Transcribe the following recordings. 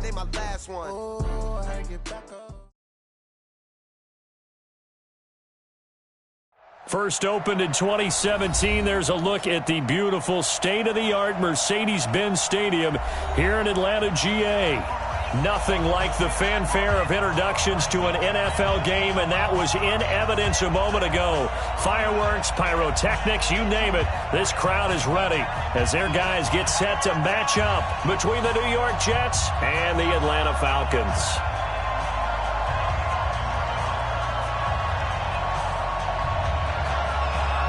ain't my last one. Oh, I get back up. First opened in 2017, there's a look at the beautiful state-of-the-art Mercedes-Benz Stadium here in Atlanta, GA. Nothing like the fanfare of introductions to an NFL game, and that was in evidence a moment ago. Fireworks, pyrotechnics, you name it. This crowd is ready as their guys get set to match up between the New York Jets and the Atlanta Falcons.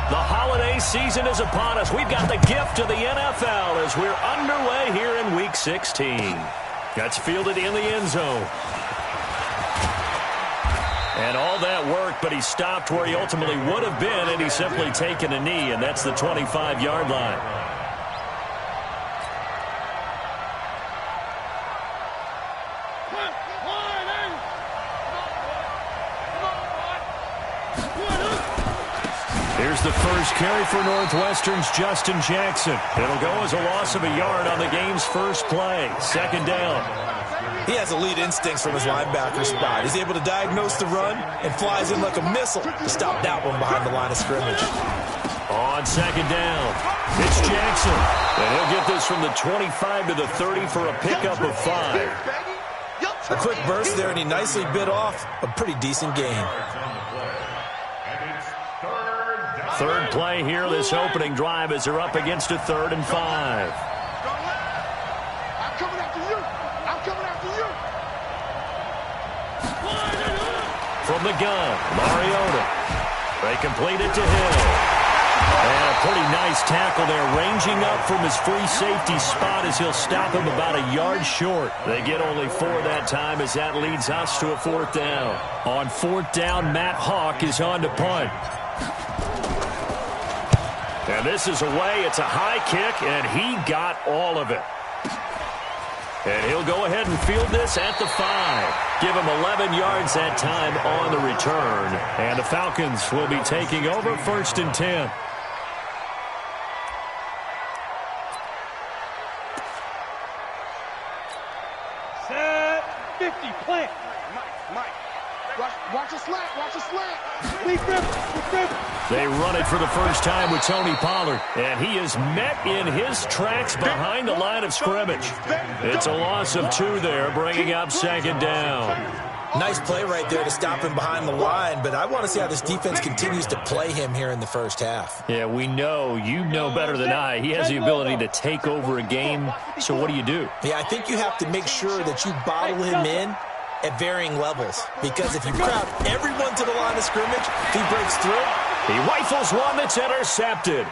The holiday season is upon us. We've got the gift of the NFL as we're underway here in Week 16. That's fielded in the end zone. And all that work, but he stopped where he ultimately would have been, and he's simply taken a knee, and that's the 25-yard line. Here's the first carry for Northwestern's Justin Jackson. It'll go as a loss of a yard on the game's first play. Second down. He has elite instincts from his linebacker spot. He's able to diagnose the run and flies in like a missile to stop that one behind the line of scrimmage. On second down, it's Jackson. And he'll get this from the 25 to the 30 for a pickup of 5. A quick burst there, and he nicely bit off a pretty decent gain. Third play here, this opening drive as they're up against a 3rd and 5. I'm coming after you. I'm coming after you. From the gun, Mariota. They complete it to Hill. And a pretty nice tackle there, ranging up from his free safety spot as he'll stop him about a yard short. They get only 4 that time as that leads us to a 4th down. On 4th down, Matt Hawk is on to punt. And this is away. It's a high kick, and he got all of it. And he'll go ahead and field this at the 5. Give him 11 yards that time on the return. And the Falcons will be taking over 1st and 10. Set 50, plant. Mike. Watch a slant, watch a slant. Leave grip. They run it for the first time with Tony Pollard, and he is met in his tracks behind the line of scrimmage. It's a loss of 2 there, bringing up 2nd down. Nice play right there to stop him behind the line, but I want to see how this defense continues to play him here in the first half. Yeah, we know, you know better than I, he has the ability to take over a game, so what do you do? Yeah, I think you have to make sure that you bottle him in at varying levels, because if you crowd everyone to the line of scrimmage, if he breaks through, he rifles one that's intercepted.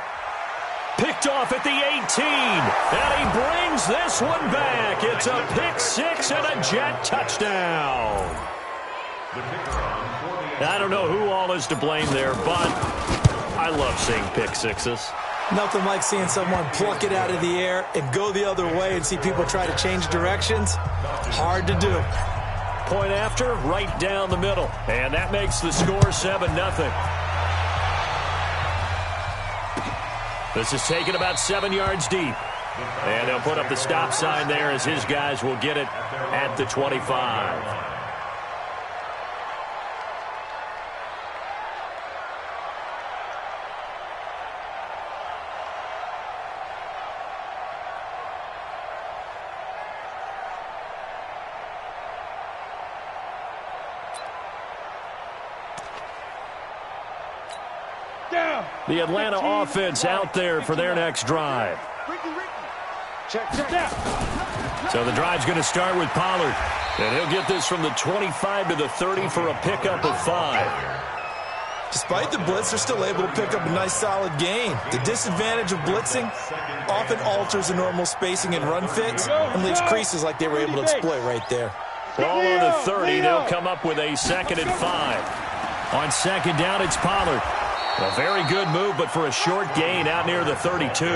Picked off at the 18, and he brings this one back. It's a pick 6 and a Jet touchdown. I don't know who all is to blame there, but I love seeing pick 6s. Nothing like seeing someone pluck it out of the air and go the other way and see people try to change directions. Hard to do. Point after, right down the middle. And that makes the score 7-0. This is taken about 7 yards deep. And they'll put up the stop sign there as his guys will get it at the 25. The Atlanta offense out there for their next drive. Check. So the drive's going to start with Pollard. And he'll get this from the 25 to the 30 for a pickup of 5. Despite the blitz, they're still able to pick up a nice solid gain. The disadvantage of blitzing often alters the normal spacing and run fits and leaves creases like they were able to exploit right there. Ball on the 30. They'll come up with a 2nd and 5. On 2nd down, it's Pollard. A very good move, but for a short gain out near the 32.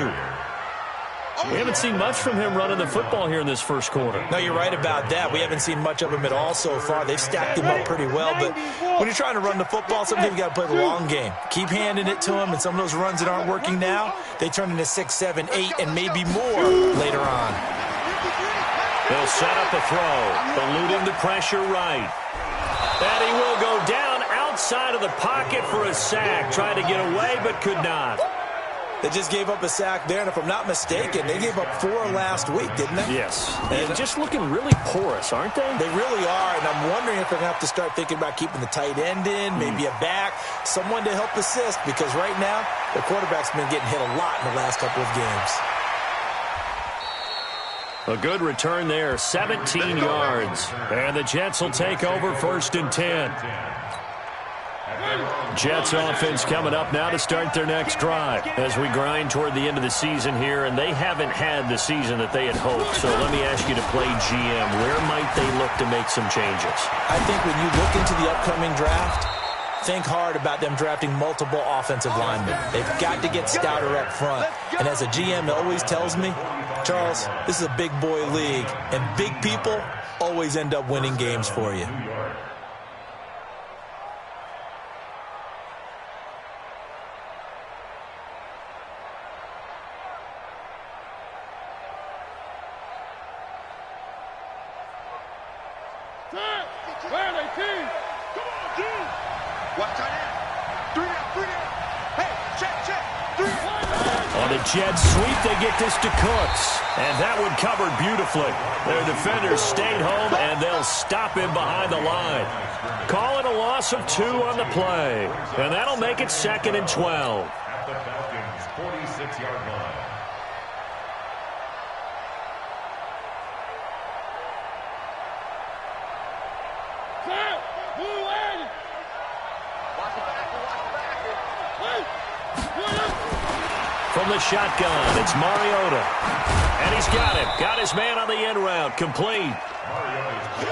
We haven't seen much from him running the football here in this first quarter. No, you're right about that. We haven't seen much of him at all so far. They've stacked him up pretty well, but when you're trying to run the football, sometimes you got to play the long game. Keep handing it to him, and some of those runs that aren't working now, they turn into 6, 7, 8, and maybe more later on. They'll set up a throw, eluding the pressure right. And he will go down outside of the pocket for a sack. Tried to get away, but could not. They just gave up a sack there, and if I'm not mistaken, they gave up 4 last week, didn't they? Yes. And just looking really porous, aren't they? They really are, and I'm wondering if they're going to have to start thinking about keeping the tight end in, maybe a back, someone to help assist, because right now, their quarterback's been getting hit a lot in the last couple of games. A good return there, 17 yards. And the Jets will take over 1st and 10. Jets offense coming up now to start their next drive as we grind toward the end of the season here, and they haven't had the season that they had hoped. So let me ask you to play GM. Where might they look to make some changes? I think when you look into the upcoming draft, think hard about them drafting multiple offensive linemen. They've got to get stouter up front. And as a GM always tells me, Charles, this is a big boy league, and big people always end up winning games for you. Jet sweep, they get this to Cooks. And that one covered beautifully. Their defenders stayed home, and they'll stop him behind the line. Call it a loss of 2 on the play. And that'll make it 2nd and 12. At the Falcons' 46-yard line. From the shotgun, it's Mariota. And he's got him. Got his man on the end route. Complete.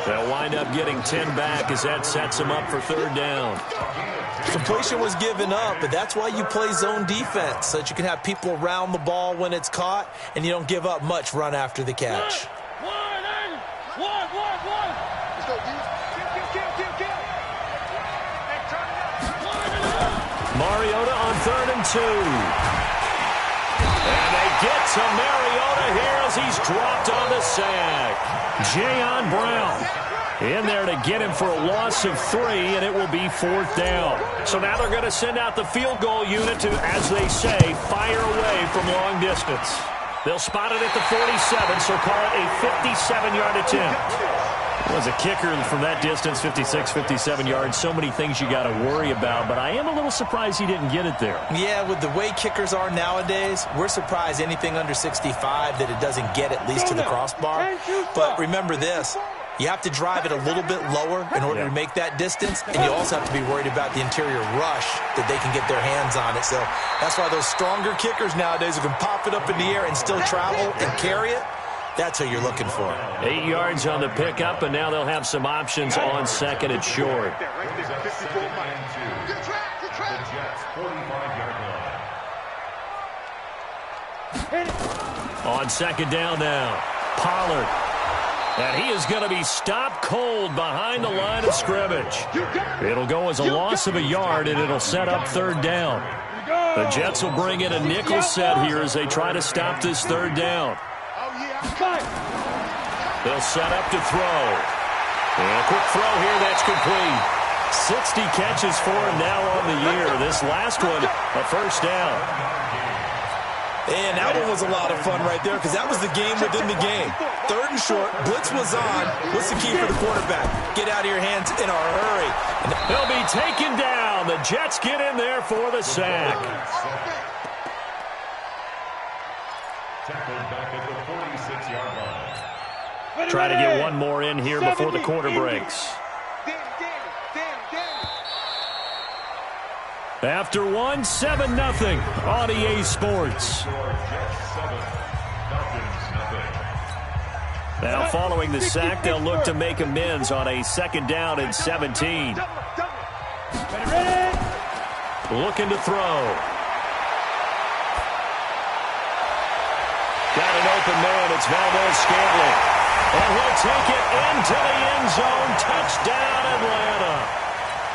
They'll wind up getting 10 back as that sets him up for 3rd down. Completion was given up, but that's why you play zone defense, so that you can have people around the ball when it's caught, and you don't give up much run after the catch. Mariota on 3rd and 2. And they get to Mariota here as he's dropped on the sack. Jayon Brown in there to get him for a loss of 3, and it will be 4th down. So now they're going to send out the field goal unit to, as they say, fire away from long distance. They'll spot it at the 47, so call it a 57-yard attempt. Was a kicker from that distance, 56, 57 yards. So many things you got to worry about, but I am a little surprised he didn't get it there. Yeah, with the way kickers are nowadays, we're surprised anything under 65 that it doesn't get at least to the crossbar. But remember this, you have to drive it a little bit lower in order to make that distance, and you also have to be worried about the interior rush that they can get their hands on it. So that's why those stronger kickers nowadays who can pop it up in the air and still travel and carry it, that's what you're looking for. 8 yards on the pickup, and now they'll have some options on 2nd and short. On 2nd down now, Pollard. And he is going to be stopped cold behind the line of scrimmage. It'll go as a loss of a yard, and it'll set up 3rd down. The Jets will bring in a nickel set here as they try to stop this 3rd down. They'll set up to throw. And a quick throw here, that's complete. 60 catches for him now on the year. This last one, a 1st down. And that one was a lot of fun right there because that was the game within the game. 3rd and short, blitz was on. What's the key for the quarterback? Get out of your hands in a hurry. They'll be taken down. The Jets get in there for the sack. Tackled back at the 46-yard line. Try to get one more in here before the quarter breaks. After 1, 7-0 on EA Sports. Now following the sack, they'll look to make amends on a 2nd down and 17. Looking to throw. Got an open man. It's Valdez-Scantling. And he'll take it into the end zone. Touchdown, Atlanta.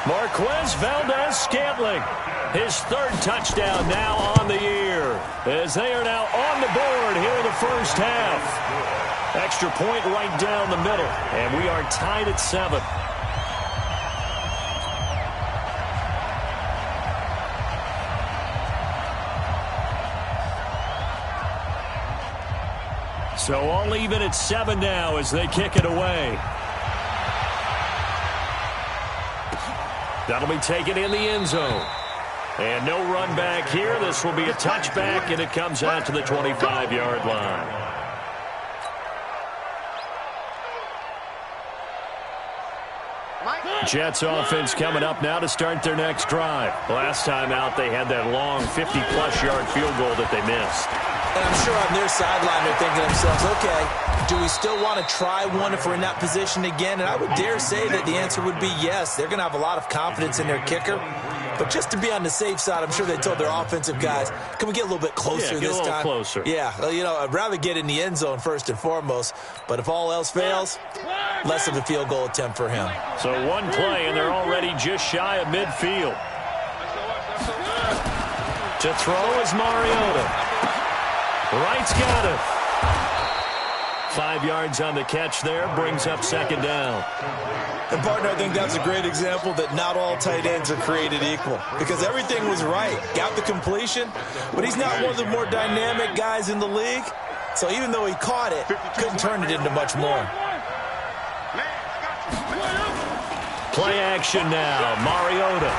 Marquez Valdez-Scantling, his 3rd touchdown now on the year, as they are now on the board here in the 1st half. Extra point right down the middle, and we are tied at 7. So all even at 7 now as they kick it away. That'll be taken in the end zone. And no run back here. This will be a touchback, and it comes out to the 25-yard line. Jets offense coming up now to start their next drive. Last time out, they had that long 50-plus yard field goal that they missed. And I'm sure on their sideline they're thinking to themselves, okay, do we still want to try one if we're in that position again? And I would dare say that the answer would be yes. They're going to have a lot of confidence in their kicker. But just to be on the safe side, I'm sure they told their offensive guys, can we get a little bit closer this time? Closer. Yeah, well, you know, I'd rather get in the end zone first and foremost. But if all else fails, less of a field goal attempt for him. So one play, and they're already just shy of midfield. To throw is Mariota. Wright's got it. 5 yards on the catch there, brings up second down. And, partner, I think that's a great example that not all tight ends are created equal. Because everything was right. Got the completion, but he's not one of the more dynamic guys in the league. So even though he caught it, couldn't turn it into much more. Play action now. Mariota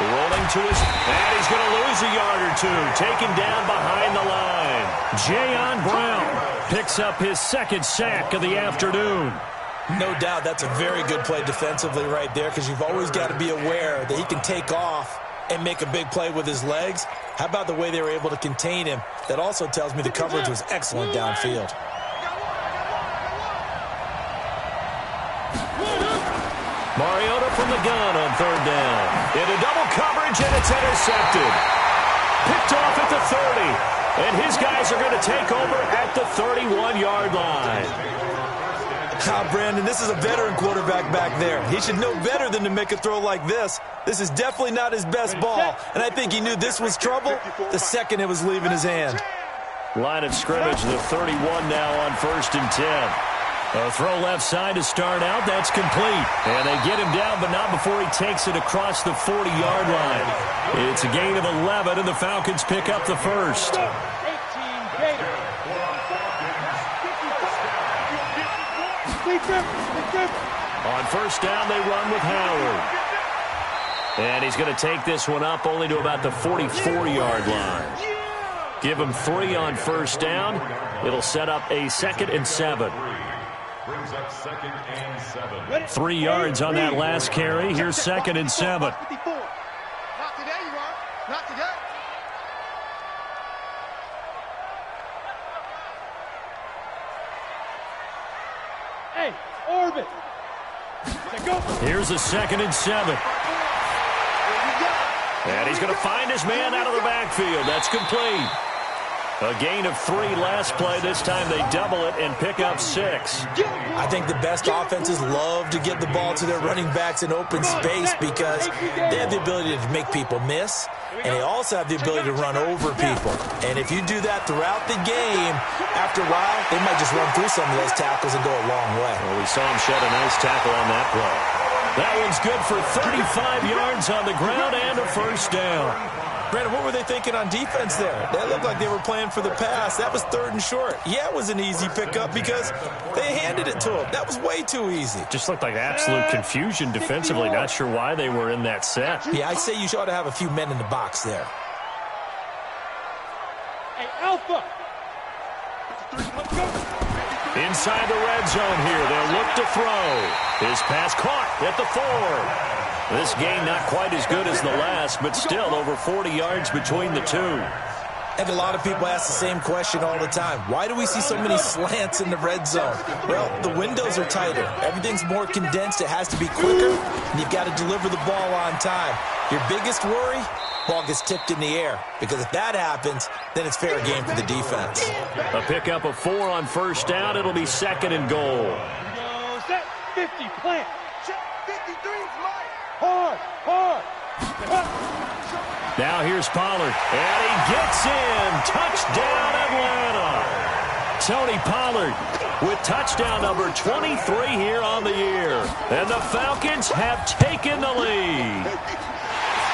rolling to his, and he's going to lose a yard or two. Taken down behind the line. Jayon Brown picks up his second sack of the afternoon. No doubt that's a very good play defensively right there, because you've always got to be aware that he can take off and make a big play with his legs. How about the way they were able to contain him? That also tells me the coverage was excellent downfield. Mariota from the gun on third down. Into double coverage, and it's intercepted. Picked off at the 30. And his guys are going to take over at the 31-yard line. Brandon, this is a veteran quarterback back there. He should know better than to make a throw like this. This is definitely not his best ball, and I think he knew this was trouble the second it was leaving his hand. Line of scrimmage, the 31 now on 1st and 10. A throw left side to start out. That's complete. And they get him down, but not before he takes it across the 40-yard line. It's a gain of 11, and the Falcons pick up the first. 18 Gators. On first down, they run with Howard. And he's going to take this one up only to about the 44-yard line. Give him 3 on first down. It'll set up a 2nd and 7. Brings up 2nd and 7. 3 yards on that last carry. Here's 2nd and 7. Not today, you are. Not today. Hey, orbit. Here's a 2nd and 7. And he's going to find his man out of the backfield. That's complete. A gain of 3 last play. This time they double it and pick up 6. I think the best offenses love to get the ball to their running backs in open space because they have the ability to make people miss, and they also have the ability to run over people. And if you do that throughout the game, after a while, they might just run through some of those tackles and go a long way. Well, we saw him shed a nice tackle on that play. That one's good for 35 yards on the ground and a first down. Brandon, what were they thinking on defense there? That looked like they were playing for the pass. That was 3rd and short. Yeah, it was an easy pickup because they handed it to him. That was way too easy. Just looked like absolute confusion defensively. Not sure why they were in that set. Yeah, I'd say you ought to have a few men in the box there. Hey, Alpha. Inside the red zone here. They'll look to throw. His pass caught at the 4. This game not quite as good as the last, but still over 40 yards between the two. And a lot of people ask the same question all the time. Why do we see so many slants in the red zone? Well, the windows are tighter. Everything's more condensed. It has to be quicker, and you've got to deliver the ball on time. Your biggest worry? Ball gets tipped in the air. Because if that happens, then it's fair game for the defense. A pickup of 4 on first down. It'll be 2nd and goal. Set 50, plant. 53, hard, hard. Now here's Pollard. And he gets in. Touchdown, Atlanta. Tony Pollard with touchdown number 23 here on the year. And the Falcons have taken the lead.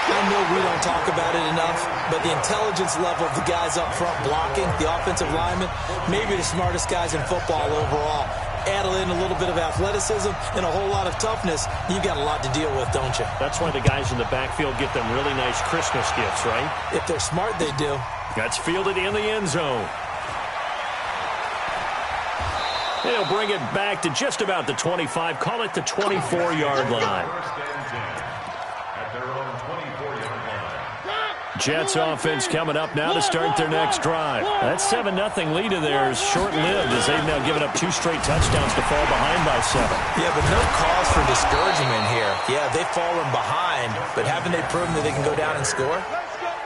I know we don't talk about it enough, but the intelligence level of the guys up front blocking, the offensive linemen, maybe the smartest guys in football overall. Add in a little bit of athleticism and a whole lot of toughness, you've got a lot to deal with, don't you? That's why the guys in the backfield get them really nice Christmas gifts, right? If they're smart, they do. That's fielded in the end zone. They'll bring it back to just about the 25, call it the 24-yard line. Jets offense coming up now to start their next drive. That 7-0 lead of theirs short-lived as they've now given up 2 straight touchdowns to fall behind by 7. Yeah, but no cause for discouragement here. Yeah, they've fallen behind, but haven't they proven that they can go down and score?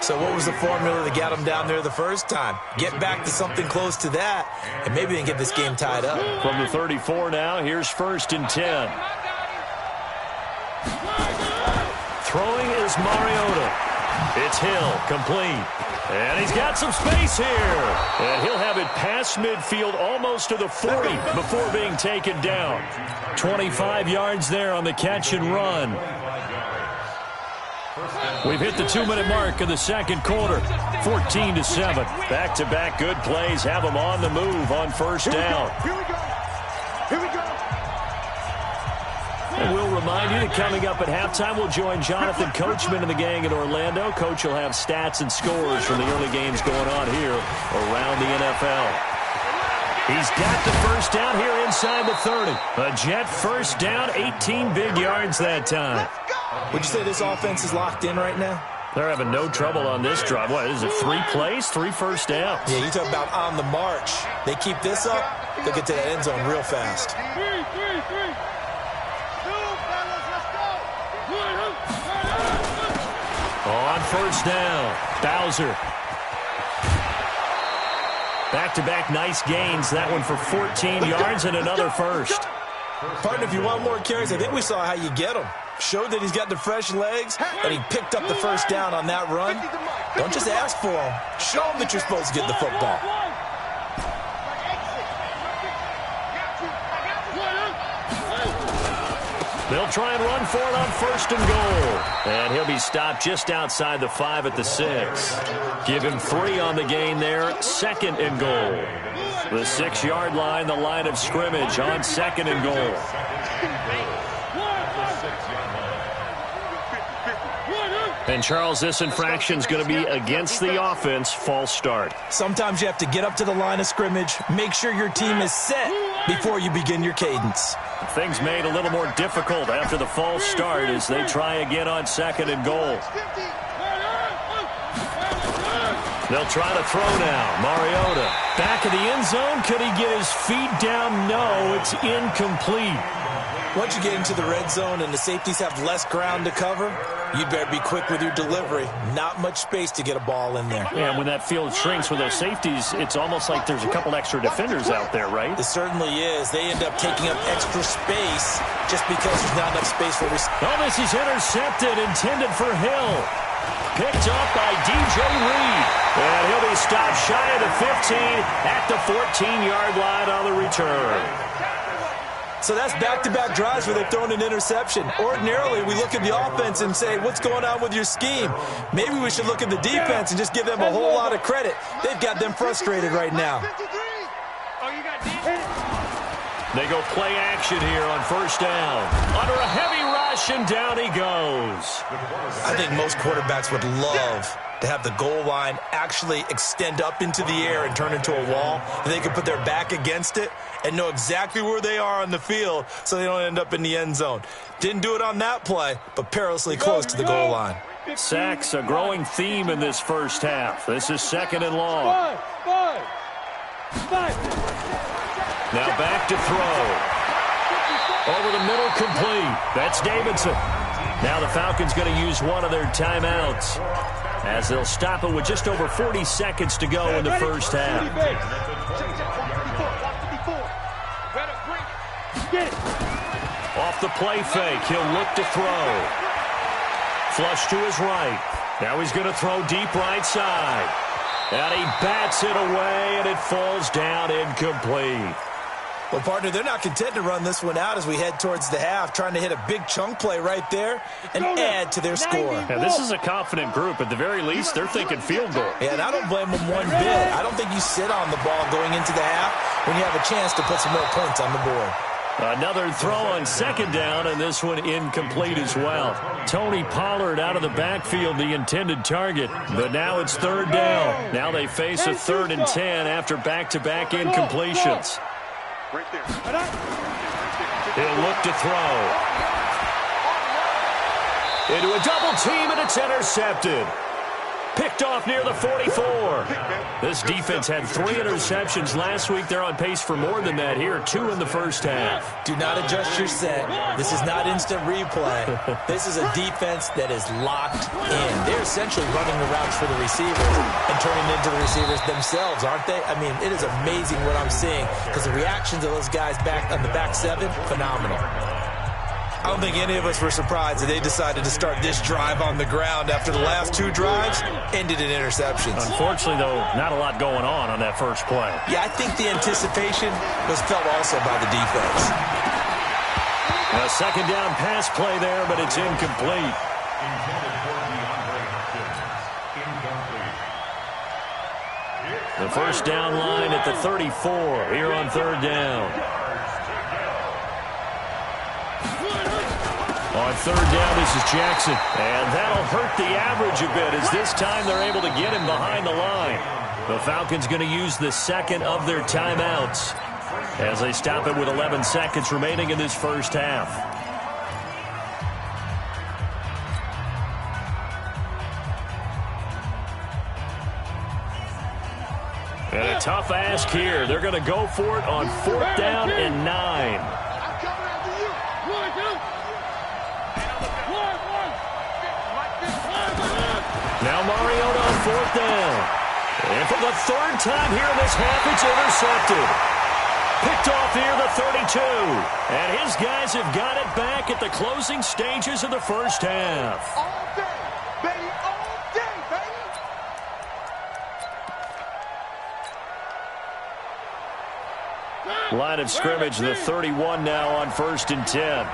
So what was the formula that got them down there the first time? Get back to something close to that, and maybe they can get this game tied up. From the 34 now, here's 1st and 10. Throwing is Mariota. It's Hill, complete. And he's got some space here. And he'll have it past midfield almost to the 40 before being taken down. 25 yards there on the catch and run. We've hit the 2-minute mark of the second quarter. 14-7. Back-to-back good plays have them on the move on first down. Here we go. Here we go. And we'll remind you that coming up at halftime, we'll join Jonathan Coachman and the gang in Orlando. Coach will have stats and scores from the early games going on here around the NFL. He's got the first down here inside the 30. A Jet first down, 18 big yards that time. Would you say this offense is locked in right now? They're having no trouble on this drive. What, is it 3 plays, 3 first downs? Yeah, you talk about on the march. They keep this up, they'll get to the end zone real fast. On first down, Bowser. Back-to-back nice gains. That one for 14 yards and another first. Partner, if you want more carries, I think we saw how you get them. Showed that he's got the fresh legs, and he picked up the first down on that run. Don't just ask for him. Show him that you're supposed to get the football. They'll try and run for it on first and goal. And he'll be stopped just outside the 5 at the 6. Give him 3 on the gain there. 2nd and goal. The 6-yard line, the line of scrimmage on 2nd and goal. And, Charles, this infraction's going to be against the offense. False start. Sometimes you have to get up to the line of scrimmage, make sure your team is set before you begin your cadence. Things made a little more difficult after the false start as they try again on 2nd and goal. They'll try to throw now. Mariota back of the end zone. Could he get his feet down? No, it's incomplete. Once you get into the red zone and the safeties have less ground to cover, you'd better be quick with your delivery. Not much space to get a ball in there. Yeah, when that field shrinks with those safeties, it's almost like there's a couple extra defenders out there, right? It certainly is. They end up taking up extra space just because there's not enough space for receivers. Oh, this is intercepted, intended for Hill. Picked up by DJ Reed. And he'll be stopped shy of the 15 at the 14-yard line on the return. So that's back-to-back drives where they've thrown an interception. Ordinarily, we look at the offense and say, what's going on with your scheme? Maybe we should look at the defense and just give them a whole lot of credit. They've got them frustrated right now. They go play action here on first down. Under a heavy rush, and down he goes. I think most quarterbacks would love to have the goal line actually extend up into the air and turn into a wall, and they can put their back against it and know exactly where they are on the field so they don't end up in the end zone. Didn't do it on that play, but perilously close to the goal line. Sacks, a growing theme in this first half. This is 2nd and long. Now back to throw. Over the middle, complete. That's Davidson. Now the Falcons going to use one of their timeouts as they'll stop it with just over 40 seconds to go in the first half. Off the play fake, he'll look to throw. Flush to his right. Now he's going to throw deep right side. And he bats it away, and it falls down incomplete. Well, partner, they're not content to run this one out as we head towards the half, trying to hit a big chunk play right there and add to their score. Yeah, this is a confident group. At the very least, they're thinking field goal. Yeah, and I don't blame them one bit. I don't think you sit on the ball going into the half when you have a chance to put some more points on the board. Another throw on second down, and this one incomplete as well. Tony Pollard out of the backfield, the intended target. But now it's third down. Now they face a 3rd and 10 after back-to-back incompletions. Right there. He'll look to throw. Into a double team, and it's intercepted. Picked off near the 44. This defense had 3 interceptions last week. They're on pace for more than that here, 2 in the first half. Do not adjust your set. This is not instant replay. This is a defense that is locked in. They're essentially running the routes for the receivers and turning into the receivers themselves, aren't they? I mean, it is amazing what I'm seeing because the reactions of those guys back on the back 7, phenomenal. I don't think any of us were surprised that they decided to start this drive on the ground after the last 2 drives ended in interceptions. Unfortunately, though, not a lot going on that first play. Yeah, I think the anticipation was felt also by the defense. A second down pass play there, but it's incomplete. The first down line at the 34 here on third down. On third down, this is Jackson. And that'll hurt the average a bit as this time they're able to get him behind the line. The Falcons going to use the second of their timeouts as they stop it with 11 seconds remaining in this first half. And a tough ask here. They're going to go for it on 4th down and 9. Now Mariota on 4th down. And for the 3rd time here in this half, it's intercepted. Picked off near the 32. And his guys have got it back at the closing stages of the first half. All day, baby. All day, baby. Line of scrimmage, the 31 now on 1st and 10.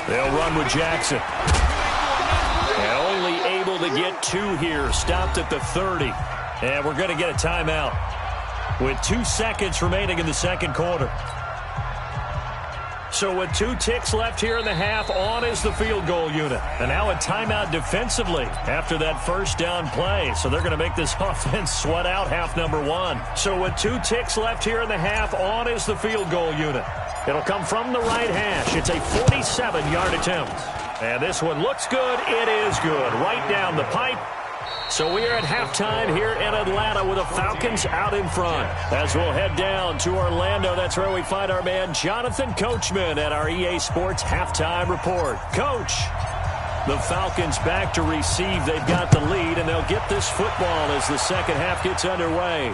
They'll run with Jackson. And only able to get 2 here. Stopped at the 30. And we're going to get a timeout with 2 seconds remaining in the second quarter. So with 2 ticks left here in the half, on is the field goal unit. And now a timeout defensively after that first down play. So they're going to make this offense sweat out half number 1. So with 2 ticks left here in the half, on is the field goal unit. It'll come from the right hash. It's a 47-yard attempt. And this one looks good. It is good. Right down the pipe. So we are at halftime here in Atlanta with the Falcons out in front. As we'll head down to Orlando, that's where we find our man Jonathan Coachman at our EA Sports Halftime Report. Coach, the Falcons back to receive. They've got the lead, and they'll get this football as the second half gets underway.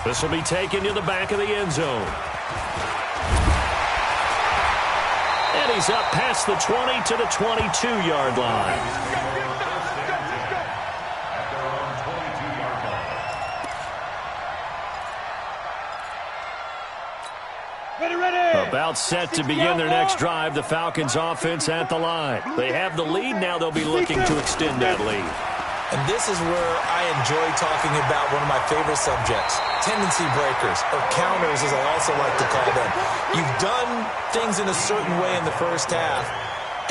This will be taken to the back of the end zone. And he's up past the 20 to the 22-yard line. About set to begin their next drive, the Falcons offense at the line. They have the lead. Now they'll be looking to extend that lead. And this is where I enjoy talking about one of my favorite subjects, tendency breakers, or counters as I also like to call them. You've done things in a certain way in the first half,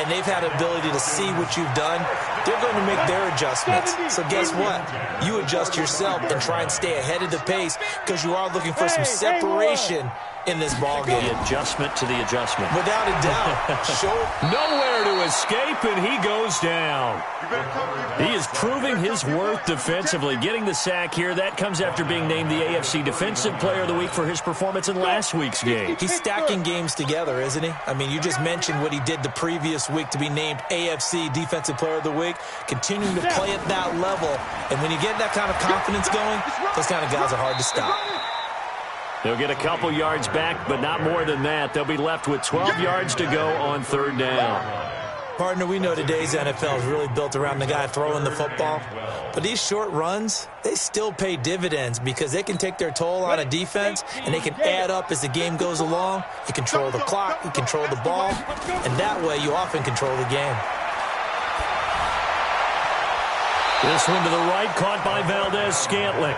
and they've had ability to see what you've done. They're going to make their adjustments. So guess what? You adjust yourself and try and stay ahead of the pace because you are looking for some separation in this ballgame. The adjustment to the adjustment. Without a doubt. Nowhere to escape, and he goes down. He is proving his worth defensively. Getting the sack here, that comes after being named the AFC Defensive Player of the Week for his performance in last week's game. He's stacking games together, isn't he? I mean, you just mentioned what he did the previous week to be named AFC Defensive Player of the Week, continuing to play at that level. And when you get that kind of confidence going, those kind of guys are hard to stop. They'll get a couple yards back, but not more than that. They'll be left with 12 yards to go on third down. Partner, we know today's NFL is really built around the guy throwing the football. But these short runs, they still pay dividends because they can take their toll on a defense, and they can add up as the game goes along. You control the clock, you control the ball, and that way you often control the game. This one to the right, caught by Valdez-Scantling.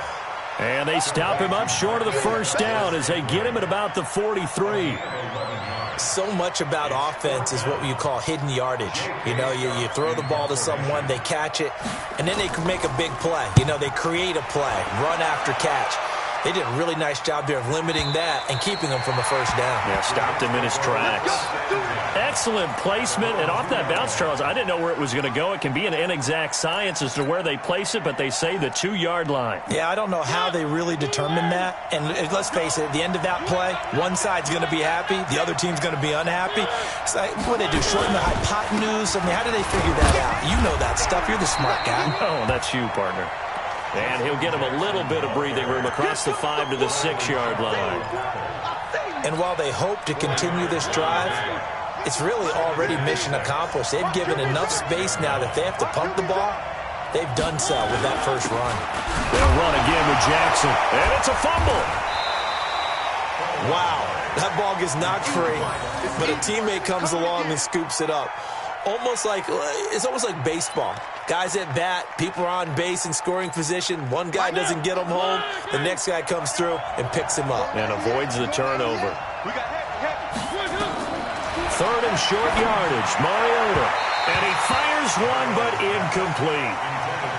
And they stop him up short of the first down as they get him at about the 43. So much about offense is what you call hidden yardage. You know, you throw the ball to someone, they catch it, and then they can make a big play. You know, they create a play, run after catch. They did a really nice job there of limiting that and keeping him from a first down. Yeah, stopped him in his tracks. Excellent placement. And off that bounce, Charles, I didn't know where it was going to go. It can be an inexact science as to where they place it, but they say the 2-yard line. Yeah, I don't know how they really determine that. And let's face it, at the end of that play, one side's going to be happy, the other team's going to be unhappy. It's like, what do they do, shorten the hypotenuse? I mean, how do they figure that out? You know that stuff. You're the smart guy. No, that's you, partner. And he'll get him a little bit of breathing room across the 5 to the 6-yard line. And while they hope to continue this drive, it's really already mission accomplished. They've given enough space now that if they have to pump the ball, they've done so with that first run. They'll run again with Jackson. And it's a fumble. Wow, that ball gets knocked free, but a teammate comes along and scoops it up. It's almost like baseball. Guys at bat, people are on base in scoring position. One guy doesn't get him home. The next guy comes through and picks him up. And avoids the turnover. 3rd and short yardage, Mariota. And he fires one, but incomplete.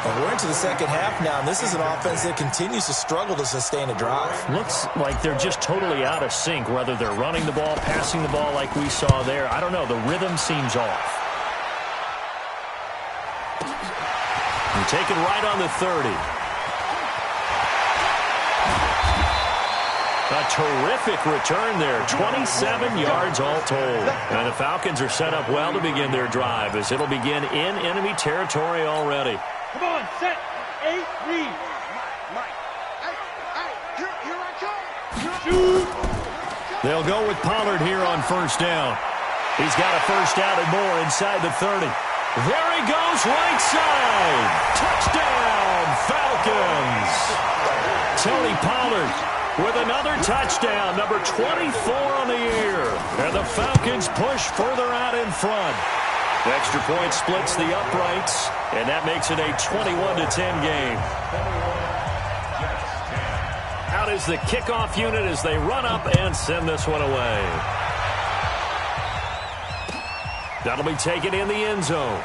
And we're into the second half now, and this is an offense that continues to struggle to sustain a drive. Looks like they're just totally out of sync, whether they're running the ball, passing the ball like we saw there. I don't know. The rhythm seems off. Taken right on the 30. A terrific return there. 27 yards all told. And the Falcons are set up well to begin their drive as it'll begin in enemy territory already. Come on, set, 8, read. Mike, hey, here I come. Shoot. They'll go with Pollard here on first down. He's got a first down and more inside the 30. There he goes, right side. Touchdown, Falcons. Tony Pollard with another touchdown, number 24 on the year. And the Falcons push further out in front. The extra point splits the uprights, and that makes it a 21-10 game. Out is the kickoff unit as they run up and send this one away. That'll be taken in the end zone.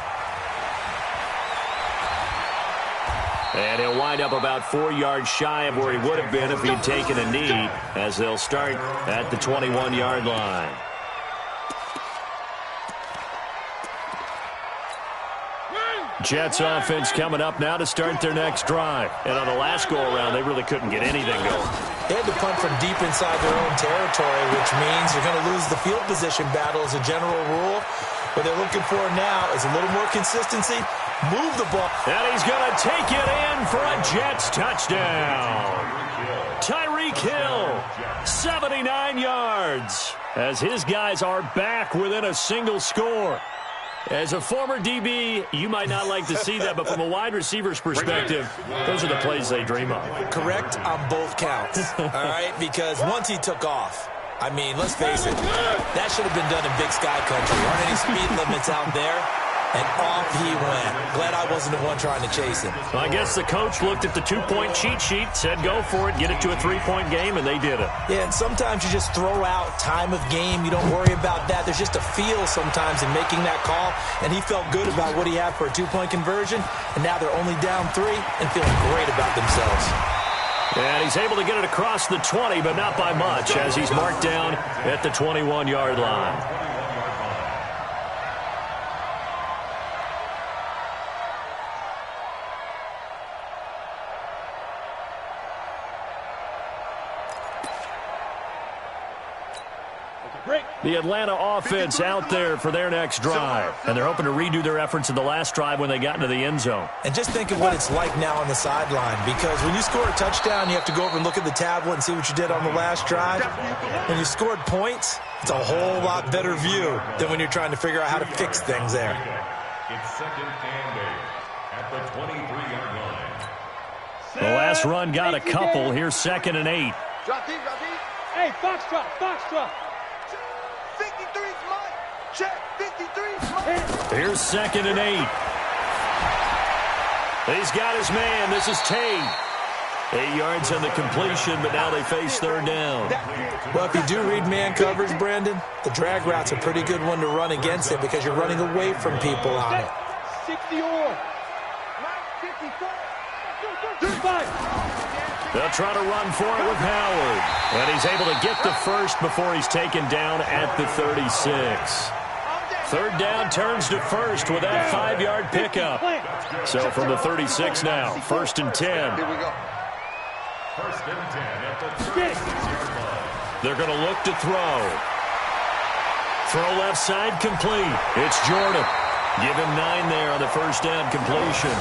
And he'll wind up about 4 yards shy of where he would have been if he'd taken a knee, as they'll start at the 21-yard line. Jets offense coming up now to start their next drive. And on the last go-around, they really couldn't get anything going. They had to punt from deep inside their own territory, which means you're going to lose the field position battle as a general rule. What they're looking for now is a little more consistency. Move the ball. And he's going to take it in for a Jets touchdown. Tyreek Hill, 79 yards, as his guys are back within a single score. As a former DB, you might not like to see that, but from a wide receiver's perspective, those are the plays they dream of. Correct on both counts, all right? Because once he took off, I mean, let's face it, that should have been done in Big Sky Country. There aren't any speed limits out there. And off he went. Glad I wasn't the one trying to chase him. Well, I guess the coach looked at the 2-point cheat sheet, said go for it, get it to a 3-point game, and they did it. Yeah, and sometimes you just throw out time of game. You don't worry about that. There's just a feel sometimes in making that call, and he felt good about what he had for a 2-point conversion, and now they're only down 3 and feeling great about themselves. And he's able to get it across the 20, but not by much, as he's marked down at the 21-yard line. The Atlanta offense out there for their next drive. And they're hoping to redo their efforts in the last drive when they got into the end zone. And just think of what it's like now on the sideline, because when you score a touchdown, you have to go over and look at the tablet and see what you did on the last drive. When you scored points, it's a whole lot better view than when you're trying to figure out how to fix things there. It's 2nd and 8 at the 23-yard line. The last run got a couple. Here's 2nd and 8. Drop deep. Hey, foxtrot. 53's mine. Check, 53's mine. Here's 2nd and 8. He's got his man. This is Tate. 8 yards on the completion, but now they face 3rd down. Well, if you do read man coverage, Brandon, the drag route's a pretty good one to run against it because you're running away from people on it. 60 or 55. They'll try to run for it with Howard. And he's able to get the first before he's taken down at the 36. 3rd down turns to first with that 5-yard pickup. So from the 36 now, 1st and 10. Here we go. 1st and 10 at the 36-yard line. They're going to look to throw. Throw left side complete. It's Jordan. Give him 9 there on the 1st down completion.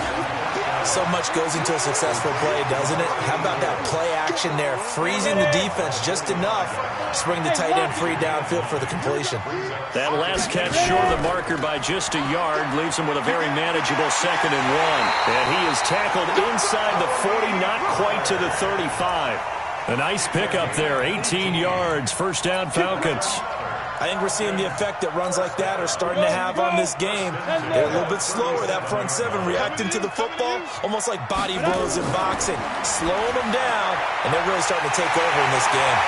So much goes into a successful play, doesn't it? How about that play action there, freezing the defense just enough to bring the tight end free downfield for the completion. That last catch short of the marker by just a yard leaves him with a very manageable 2nd and 1. And he is tackled inside the 40, not quite to the 35. A nice pickup there, 18 yards, 1st down Falcons. I think we're seeing the effect that runs like that are starting to have on this game. They're a little bit slower, that front 7, reacting to the football, almost like body blows in boxing, slowing them down, and they're really starting to take over in this game.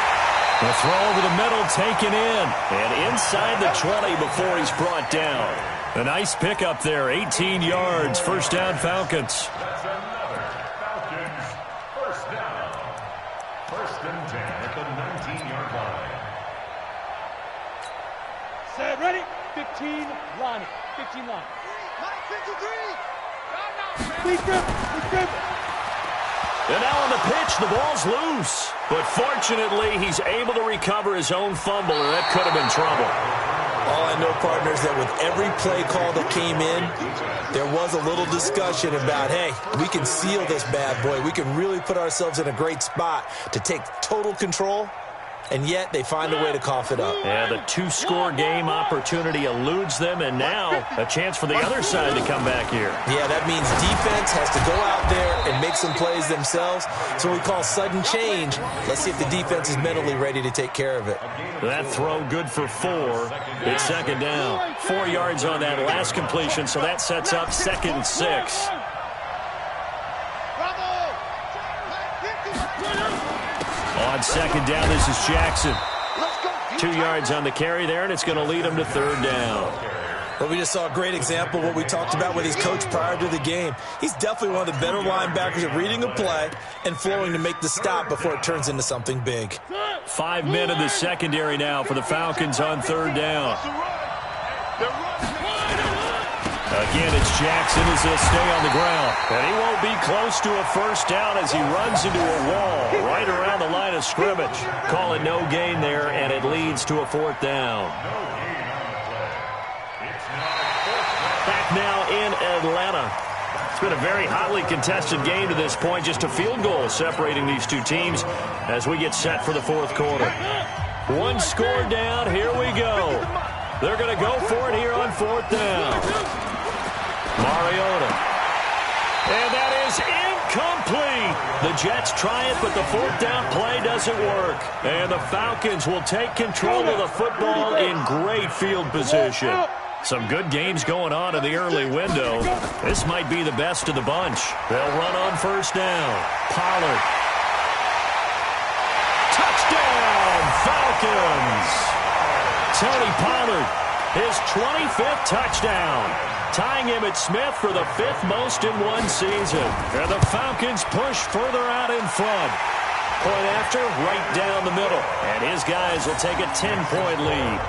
The throw over the middle taken in, and inside the 20 before he's brought down. A nice pickup there, 18 yards, 1st down Falcons. That's another Falcons 1st down. 1st and 10 at the 19-yard line. Set, ready? 15, Lonnie. 15 line. Mike, 53. We grip. And now on the pitch, the ball's loose. But fortunately, he's able to recover his own fumble, or that could have been trouble. All I know, partners, that with every play call that came in, there was a little discussion about, hey, we can seal this bad boy. We can really put ourselves in a great spot to take total control. And yet they find a way to cough it up. Yeah, the 2-score game opportunity eludes them, and now a chance for the other side to come back here. Yeah, that means defense has to go out there and make some plays themselves. It's what we call sudden change. Let's see if the defense is mentally ready to take care of it. That throw good for 4. It's 2nd down. 4 yards on that last completion, so that sets up 2nd and 6. On 2nd down, this is Jackson. 2 yards on the carry there, and it's going to lead him to 3rd down. Well, we just saw a great example of what we talked about with his coach prior to the game. He's definitely one of the better linebackers at reading a play and flowing to make the stop before it turns into something big. 5 men in the secondary now for the Falcons on 3rd down. Again, it's Jackson as he'll stay on the ground. And he won't be close to a 1st down as he runs into a wall right around the line of scrimmage. Call it no gain there, and it leads to a 4th down. Back now in Atlanta. It's been a very hotly contested game to this point. Just a field goal separating these two teams as we get set for the 4th quarter. 1 score down. Here we go. They're going to go for it here on 4th down. Mariota. And that is incomplete. The Jets try it, but the 4th down play doesn't work. And the Falcons will take control of the football in great field position. Some good games going on in the early window. This might be the best of the bunch. They'll run on 1st down. Pollard. Touchdown, Falcons. Tony Pollard, his 25th touchdown, tying him at Smith for the 5th most in one season. And the Falcons push further out in front. Point after, right down the middle. And his guys will take a 10-point lead.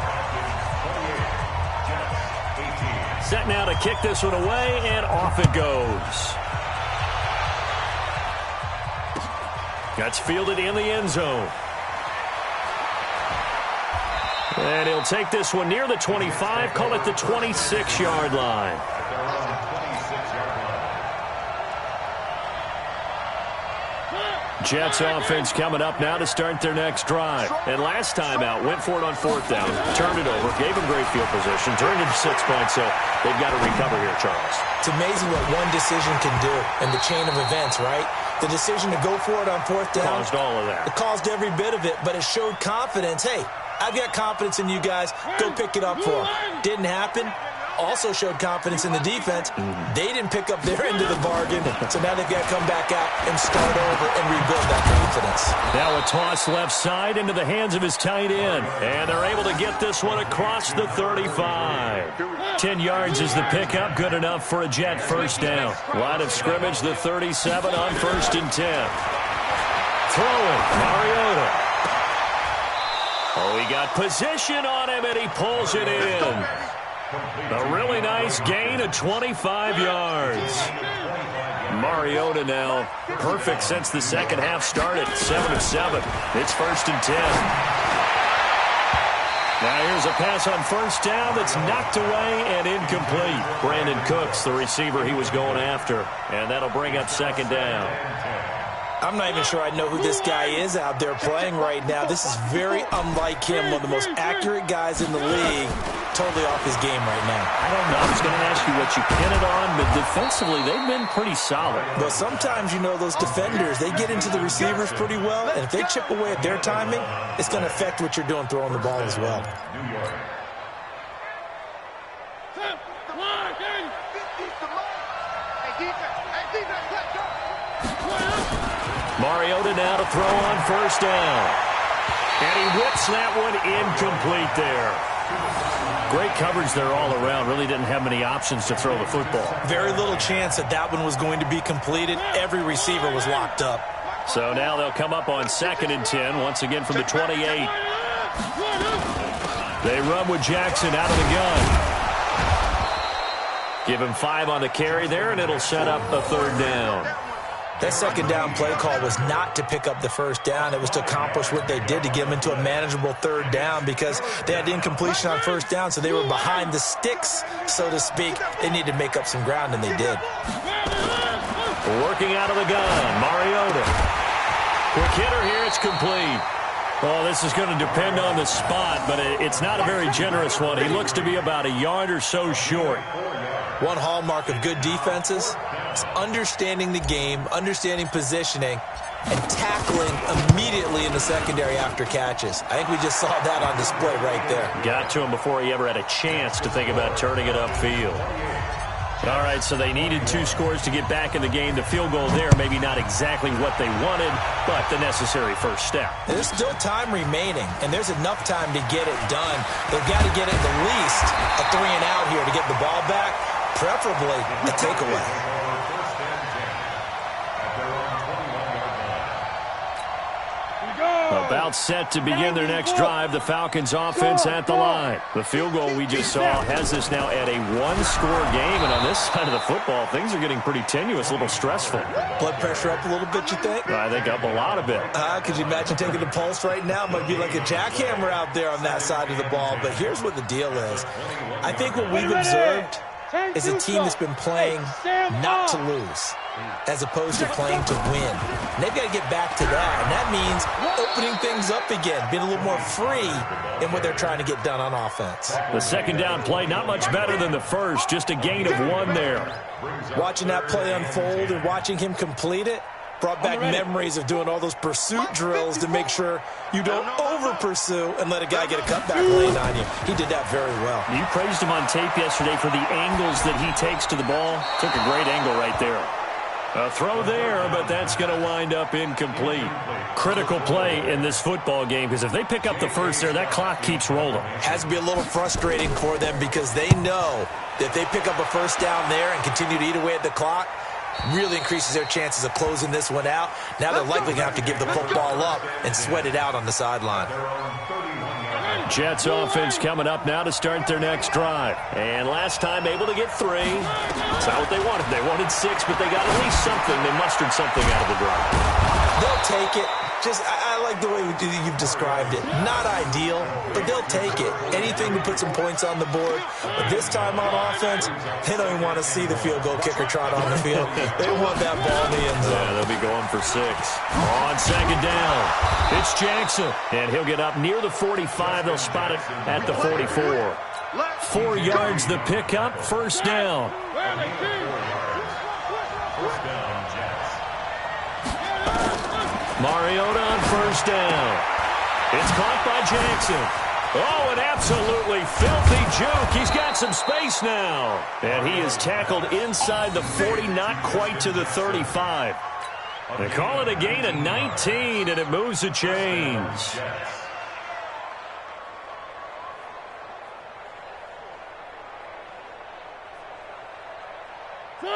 Set now to kick this one away, and off it goes. That's fielded in the end zone. And he'll take this one near the 25, call it the 26-yard line. Jets offense coming up now to start their next drive. And last time out, went for it on 4th down, turned it over, gave them great field position, turned it into 6 points, so they've got to recover here, Charles. It's amazing what one decision can do in the chain of events, right? The decision to go for it on 4th down. Caused all of that. It caused every bit of it, but it showed confidence. Hey, I've got confidence in you guys. Go pick it up for them. Didn't happen. Also showed confidence in the defense. They didn't pick up their end of the bargain, so now they've got to come back out and start over and rebuild that confidence. Now a toss left side into the hands of his tight end, and they're able to get this one across the 35. 10 yards is the pickup, good enough for a Jet first down. Line of scrimmage, the 37 on 1st and 10. Throwing, Mariota. Oh, he got position on him, and he pulls it in. A really nice gain of 25 yards. Mariota now perfect since the second half started. 7 of 7. It's 1st and 10. Now here's a pass on 1st down that's knocked away and incomplete. Brandon Cooks, the receiver he was going after. And that'll bring up 2nd down. I'm not even sure I know who this guy is out there playing right now. This is very unlike him, one of the most accurate guys in the league. Totally off his game right now. I don't know. I was going to ask you what you pin it on, but defensively, they've been pretty solid. But sometimes, you know, those defenders, they get into the receivers pretty well, and if they chip away at their timing, it's going to affect what you're doing throwing the ball as well. Mariota now to throw on 1st down. And he whips that one incomplete there. Great coverage there all around. Really didn't have many options to throw the football. Very little chance that that one was going to be completed. Every receiver was locked up. So now they'll come up on 2nd and 10, once again from the 28. They run with Jackson out of the gun. Give him 5 on the carry there, and it'll set up a 3rd down. That 2nd down play call was not to pick up the 1st down. It was to accomplish what they did to get them into a manageable 3rd down because they had incompletion on 1st down, so they were behind the sticks, so to speak. They needed to make up some ground, and they did. Working out of the gun, Mariota. Quick hitter here, it's complete. Well, this is going to depend on the spot, but it's not a very generous one. He looks to be about a yard or so short. One hallmark of good defenses is understanding the game, understanding positioning, and tackling immediately in the secondary after catches. I think we just saw that on display right there. Got to him before he ever had a chance to think about turning it upfield. All right, so they needed 2 scores to get back in the game. The field goal there, maybe not exactly what they wanted, but the necessary first step. There's still time remaining, and there's enough time to get it done. They've got to get at the least a 3 and out here to get the ball back, preferably a takeaway. About set to begin their next drive. The Falcons offense at the line. The field goal we just saw has us now at a 1-score game. And on this side of the football, things are getting pretty tenuous, a little stressful. Blood pressure up a little bit, you think? I think up a lot of it. Could you imagine taking the pulse right now? It might be like a jackhammer out there on that side of the ball. But here's what the deal is. I think what we've observed is a team that's been playing not to lose as opposed to playing to win. And they've got to get back to that, and that means opening things up again, being a little more free in what they're trying to get done on offense. The 2nd down play, not much better than the first, just a gain of 1 there. Watching that play unfold and watching him complete it brought back memories of doing all those pursuit drills to make sure you don't over-pursue and let a guy get a cutback lane on you. He did that very well. You praised him on tape yesterday for the angles that he takes to the ball. Took a great angle right there. A throw there, but that's going to wind up incomplete. Critical play in this football game because if they pick up the first there, that clock keeps rolling. Has to be a little frustrating for them because they know that if they pick up a 1st down there and continue to eat away at the clock, really increases their chances of closing this one out. Now they're likely going to have to give the football up and sweat it out on the sideline. Jets offense coming up now to start their next drive. And last time able to get 3. That's not what they wanted. They wanted 6, but they got at least something. They mustered something out of the drive. They'll take it. I like the way you've described it. Not ideal, but they'll take it. Anything to put some points on the board. But this time on offense, they don't even want to see the field goal kicker trot on the field. They want that ball in the end zone. Yeah, they'll be going for 6. On second down, it's Jackson. And he'll get up near the 45. They'll spot it at the 44. 4 yards the pickup, first down. Mariota on first down. It's caught by Jackson. Oh, an absolutely filthy juke. He's got some space now. And he is tackled inside the 40, not quite to the 35. They call it a gain of 19, and it moves the chains.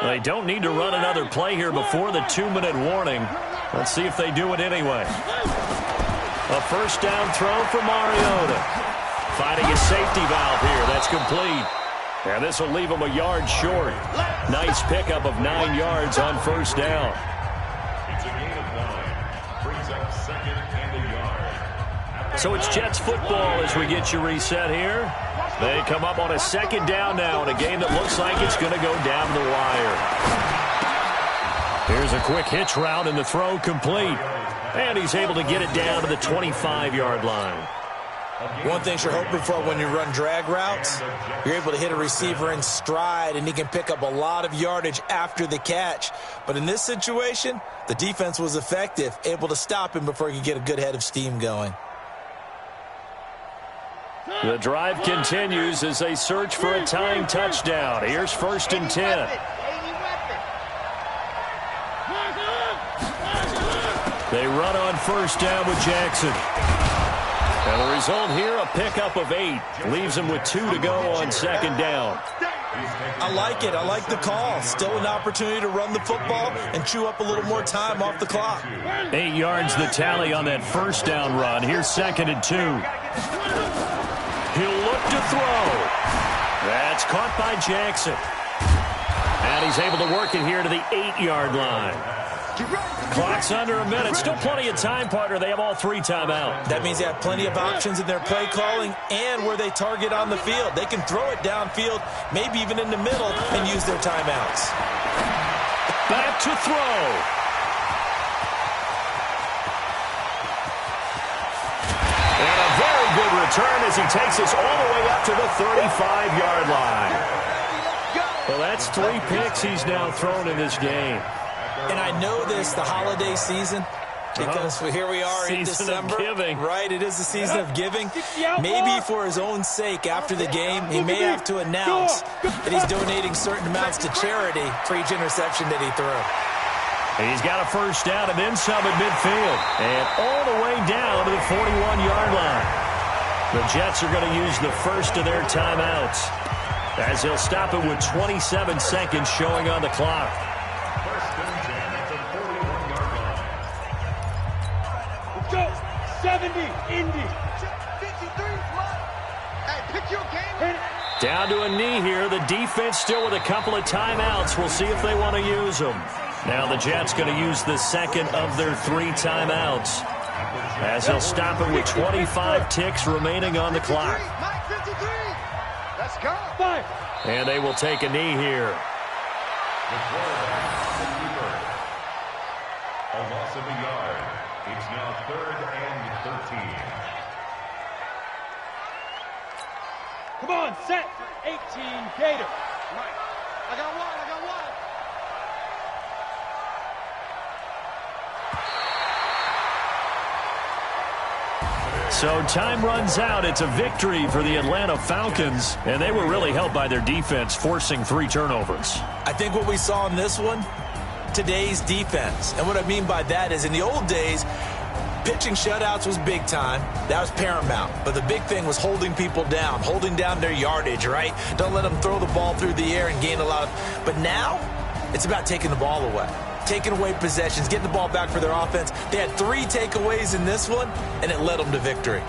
They don't need to run another play here before the 2-minute warning. Let's see if they do it anyway. A first down throw for Mariota. Finding a safety valve here. That's complete. And this will leave him a yard short. Nice pickup of 9 yards on first down. It's a gain of 9. Brings up second and a yard. So it's Jets football as we get you reset here. They come up on a second down now in a game that looks like it's going to go down the wire. Here's a quick hitch route and the throw complete. And he's able to get it down to the 25-yard line. One thing you're hoping for when you run drag routes, you're able to hit a receiver in stride and he can pick up a lot of yardage after the catch. But in this situation, the defense was effective, able to stop him before he could get a good head of steam going. The drive continues as they search for a tying touchdown. Here's first and 10. They run on first down with Jackson. And the result here, a pickup of 8. Leaves them with 2 to go on second down. I like it. I like the call. Still an opportunity to run the football and chew up a little more time off the clock. 8 yards the tally on that first down run. Here's second and 2. He'll look to throw. That's caught by Jackson. And he's able to work it here to the 8-yard line. Clock's under a minute. Still plenty of time, partner. They have all 3 timeouts. That means they have plenty of options in their play calling and where they target on the field. They can throw it downfield, maybe even in the middle, and use their timeouts. Back to throw. And a very good return as he takes us all the way up to the 35-yard line. Well, that's 3 picks he's now thrown in this game. And I know this, the holiday season, because here we are in December. Season of giving. Right, it is the season of giving. Maybe for his own sake, after the game, he may have to announce that he's donating certain amounts to charity for each interception that he threw. He's got a first down and then some at midfield. And all the way down to the 41-yard line. The Jets are going to use the first of their timeouts as they'll stop it with 27 seconds showing on the clock. First and 10 at the 41-yard line. Let's go. 70, Indy. 53, hey, pick your game. Down to a knee here. The defense still with a couple of timeouts. We'll see if they want to use them. Now the Jets going to use the second of their 3 timeouts as they'll stop it with 25 ticks remaining on the clock. Let's go. 5. And they will take a knee here. The quarterback, a loss of a yard. It's now 3rd and 13. Come on, set. 18, Gator. Right. I got one. So time runs out. It's a victory for the Atlanta Falcons, and they were really helped by their defense, forcing 3 turnovers. I think what we saw in this one, today's defense. And what I mean by that is in the old days, pitching shutouts was big time. That was paramount. But the big thing was holding people down, holding down their yardage, right? Don't let them throw the ball through the air and gain a lot of... But now, it's about taking the ball away. Taking away possessions, getting the ball back for their offense. They had 3 takeaways in this one, and it led them to victory.